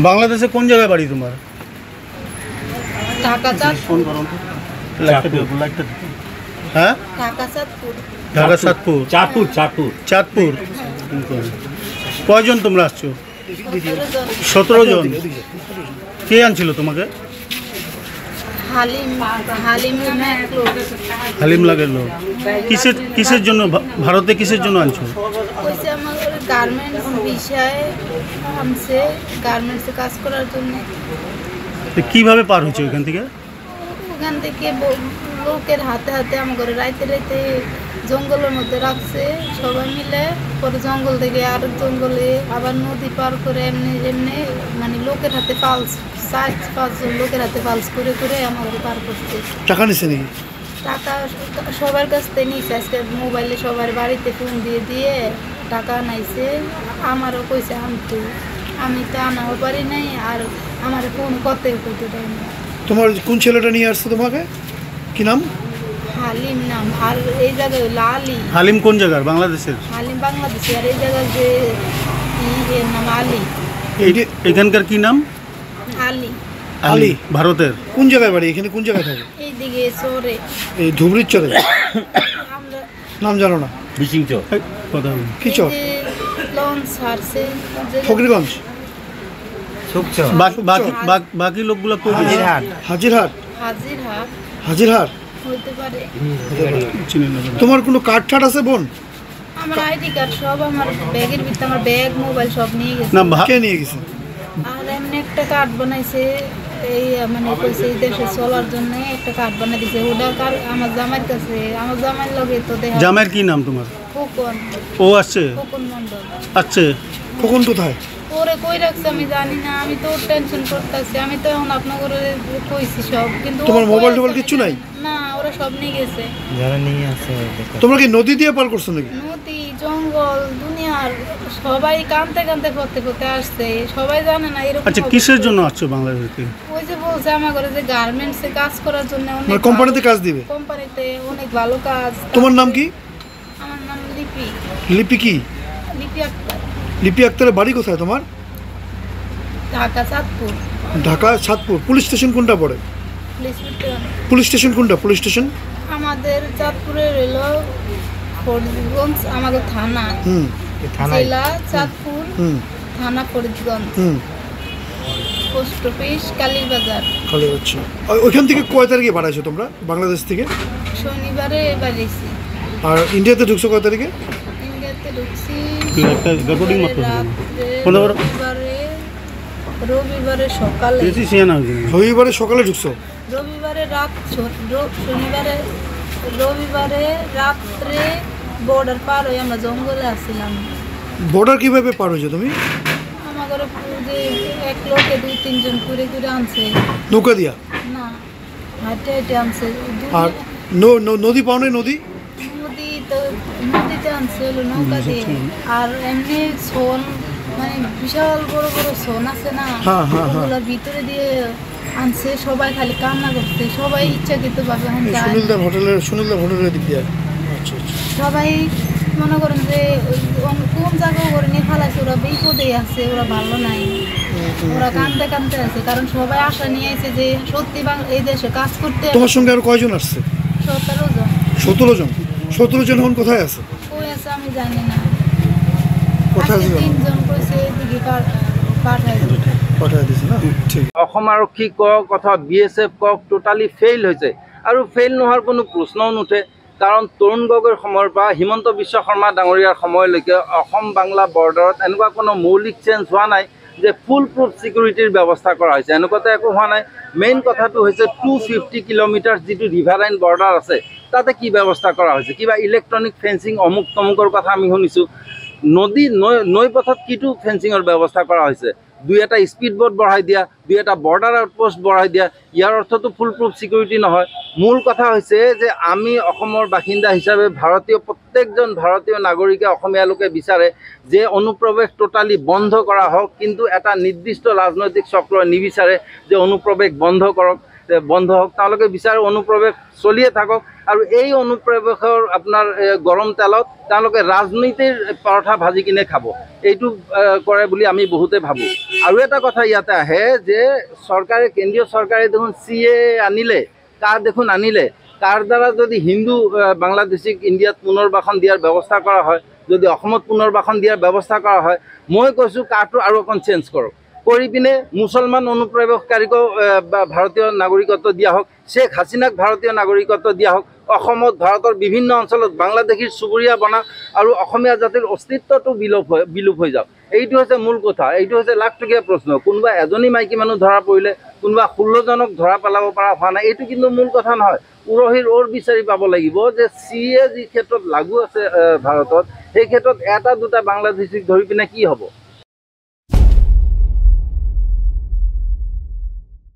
বাংলাদেশে কোন জায়গায় বাড়ি তোমার? ঢাকা চাঁদপুর। হ্যাঁ, ঢাকা চাঁদপুর। ঢাকা চাঁদপুর। চাঁদপুর চাঁদপুর চাঁদপুর। কয়জন তোমরা আসছো? 17 জন। 17 জন। কে আনছিল তোমাকে? হালিম হালিম লাগের লোক। কিসের জন্য ভারতে কিসের জন্য আনছো? কইছে আমাদের গার্মেন্টস বিষয়ে আনছে, গার্মেন্টসে কাজ করার জন্য। কিভাবে পার হচ্ছে ওইখান থেকে? ওখান থেকে লোকের হাতে হাতে আমাদের রাইতে রাইতে জঙ্গলের মধ্যে রাখছে সবাই মিলে। পরে জঙ্গল থেকে আর জঙ্গলে আবার নদী পার করে এমনি এমনি মানে লোকের হাতে পালস 4-5 জন লোকের হাতে পালস করে করে আমাদের পার করছে। টাকা নিছে নাকি? টাকা সবার কাছ থেকে নিয়েছে। আজকে মোবাইলে সবার বাড়িতে ফোন দিয়ে দিয়ে টাকা আনাইছে। আমারও কইছে আনতে, আমি তো আনাও পারি নাই, আর আমার ফোন করতে দেয় না। তোমার কোন ছেলেটা নিয়ে আসছে তোমাকে? কি নাম? হালিম নাম। আর এই জায়গায় হলো আলী। হালিম কোন জায়গার? বাংলাদেশের? হালিম বাংলাদেশি। আর এই জায়গায় যে এর নাম আলী। এখানকার কি নাম? আলী। আলী ভারতের কোন জায়গায় বাড়ি? এখানে কোন জায়গায় থাকে? এইদিকে চরে। এই ধুবড়ির চরে? আমরা নাম জানো না? বিচিং চর। কথা বলি। কি চর? লঞ্চ ছাড়ছে ফকিরগঞ্জ? বাকি লোকগুলো হাজিরহাট। হাজিরহাট? হাজিরহাট হাজিরহাট হইতে পারে। চিনি না। তোমার কোনো কার্ড ঠাট আছে বোন? আমার আইডি কার্ড সব আমার ব্যাগের ভিতরে, আমার ব্যাগ মোবাইল সব নিয়ে গেছে। না, কে নিয়ে গেছে? আর এমনি একটা কার্ড বানাইছে, এই মানে কইছে এই দেশে চলার জন্য একটা কার্ড বানাই দিছে। ওটা কার আমার জামাইয়ের কাছে, আমার জামাইয়ের লগে তো দেখা। জামাইয়ের কি নাম তোমার? খোকন। ও আসছে? খোকন মণ্ডল। আসছে। কখন কোথায়? ওরে কই রাখছে আমি জানি না, আমি তো টেনশন করতেছি। আমি তো এখন আপনাদের কইছি সব, কিন্তু তোমার মোবাইল টোবাইল কিচ্ছু নাই? না, ওরা সব নিয়ে গেছে। যারা নিয়ে আসে তোমরা কি নদী দিয়ে পার করছো নাকি? নদী জঙ্গল দুনিয়ার সবাই কানতে কানতে পড়তে পড়তে আসছে, সবাই জানে না এরকম। আচ্ছা, কিসের জন্য আসছো বাংলাদেশ থেকে? ওই যে বলছে আমার ঘরে যে গার্মেন্টসে কাজ করার জন্য, মানে কোম্পানিতে কাজ দিবে? কোম্পানিতে অনেক ভালো কাজ। তোমার নাম কি? আমার নাম লিপি। লিপি কি? লিপি আক্তার। লিপি আক্তারের বাড়ি কোথায় তোমার? ঢাকা চাঁদপুর। ঢাকা চাঁদপুর। পুলিশ স্টেশন কোনটা পড়ে? পুলিশ স্টেশন কোনটা? পুলিশ স্টেশন আমাদের চাঁদপুরে রইল ফরিদগঞ্জ, আমাদের থানা। জেলা চাঁদপুর, থানা ফরিদগঞ্জ, পোস্ট অফিস কালীবাজার। আচ্ছা, ওইখান থেকে কয় তারিখে বাড়াইছো তোমরা বাংলাদেশ থেকে? শনিবারে বাড়িয়েছি। আর ইন্ডিয়াতে ঢুকছো কয় তারিখে? ইন্ডিয়াতে ঢুকছি রবিবারে সকালে। রবিবারে সকালে ঢুকছো? রবিবারে রাত, শনিবারে রবিবারে রাত্রে বর্ডার পার হয়ে আমরা জঙ্গলে আসছিলাম। বর্ডার কিভাবে পার হয়েছো তুমি? আমাদের যে এক লোকে 2-3 জন ঘুরে ঘুরে আনছে। নৌকা দিয়া? না, হাঁটে হাঁটে আনছে। আর নদী পাও নাই? নদী নদীতে আনছে হলো নৌকা দিয়ে। আর এমনি সোন, মানে বিশাল বড় বড় সোন আছে না, ওগুলোর ভিতরে দিয়ে আনছে। সবাই খালি কান্না করছে, সবাই ইচ্ছাকৃত ভাবে সুনীলদার হোটেলের দিক দিয়ে। আচ্ছা, সবাই মনে করেন যে কোন জায়গা করে নিয়ে ফেলাইছে, ওরা বিপদে আছে, ওরা ভালো নাই, ওরা কান্দতে কান্দতে আছে। কারণ সবাই আশা নিয়ে আছে যে সত্যি এই দেশে কাজ করতে। তোমার সঙ্গে আর কয়জন আসছে? 17 জন। 17 জন? 17 জন এখন কোথায় আছে? কই আছে আমি জানি না। কোথায় আছে? 3 জন কইছে এদিকে পাঠাই দিছে না? ঠিক। অসম আৰক্ষী কক অথবা BSF কক টোটালি ফেইল হৈছে, আৰু ফেইল নোহোৱাৰ কোনো প্ৰশ্নও নুঠে। কাৰণ তৰুণ গগৈৰ সময়ৰ পৰা হিমন্ত বিশ্ব শৰ্মা ডাঙৰীয়াৰ সময়লৈকে অসম বাংলা বৰ্ডাৰত এনেকুৱা কোনো মৌলিক চেঞ্জ হোৱা নাই যে ফুল প্ৰুফ ছিকিউৰিটিৰ ব্যৱস্থা কৰা হৈছে। এনেকুৱাতে একো হোৱা নাই। মেইন কথাটো হৈছে 250 কিলোমিটাৰ যিটো ৰিভাৰাইন বৰ্ডাৰ আছে, তাতে কি ব্যৱস্থা কৰা হৈছে? কিবা ইলেক্ট্ৰনিক ফেন্সিং অমুক তমুকৰ কথা আমি শুনিছোঁ। নৈ পথত কিটো ফেন্সিঙৰ ব্যৱস্থা কৰা হৈছে? 2-এটা স্পীড বোট বঢ়াই দিয়া, 2-এটা বৰ্ডাৰ আউটপোষ্ট বঢ়াই দিয়া। ইয়াৰ অৰ্থটো ফুল প্ৰুফ ছিকিউৰিটি নহয়। মূল কথা হৈছে যে আমি অসমৰ বাসিন্দা হিচাপে প্ৰত্যেকজন ভাৰতীয় নাগৰিকে, অসমীয়া লোকে বিচাৰে যে অনুপ্ৰৱেশ টোটালি বন্ধ কৰা হওক, কিন্তু এটা নিৰ্দিষ্ট ৰাজনৈতিক চক্ৰই নিবিচাৰে যে অনুপ্ৰৱেশ বন্ধ কৰক। বন্ধ হওক তেওঁলোকে বিচাৰে অনুপ্ৰৱেশ চলিয়ে থাকক আৰু এই অনুপ্ৰৱেশৰ আপোনাৰ গৰম তেলত তেওঁলোকে ৰাজনীতিৰ পৰঠা ভাজি কিনে খাব এইটো কৰে বুলি আমি বহুতে ভাবোঁ আৰু এটা কথা ইয়াতে আহে যে চৰকাৰে কেন্দ্ৰীয় চৰকাৰে দেখোন CA আনিলে দেখোন আনিলে তাৰ দ্বাৰা যদি হিন্দু বাংলাদেশীক ইণ্ডিয়াত পুনৰ্বাসন দিয়াৰ ব্যৱস্থা কৰা হয় যদি অসমত পুনৰ্বাসন দিয়াৰ ব্যৱস্থা কৰা হয় মই কৈছোঁ কাৰটো আৰু অকণ চেঞ্জ কৰক কৰি পিনে মুছলমান অনুপ্ৰৱেশকাৰীকো ভাৰতীয় নাগৰিকত্ব দিয়া হওক শ্বেখ হাছিনাক ভাৰতীয় নাগৰিকত্ব দিয়া হওক অসমত ভাৰতৰ বিভিন্ন অঞ্চলত বাংলাদেশীৰ চুবুৰীয়া বনাওক আৰু অসমীয়া জাতিৰ অস্তিত্বটো বিলোপ হৈ যাওক এইটো হৈছে মূল কথা এইটো হৈছে লাখটকীয়া প্ৰশ্ন কোনোবা এজনী মাইকী মানুহ ধৰা পৰিলে কোনোবা 16জনক ধৰা পেলাব পৰা হোৱা নাই এইটো কিন্তু মূল কথা নহয় উৰহীৰ ওৰ বিচাৰি পাব লাগিব যে CA যি ক্ষেত্ৰত লাগু আছে ভাৰতত সেই ক্ষেত্ৰত এটা দুটা বাংলাদেশীক ধৰি পিনে কি হ'ব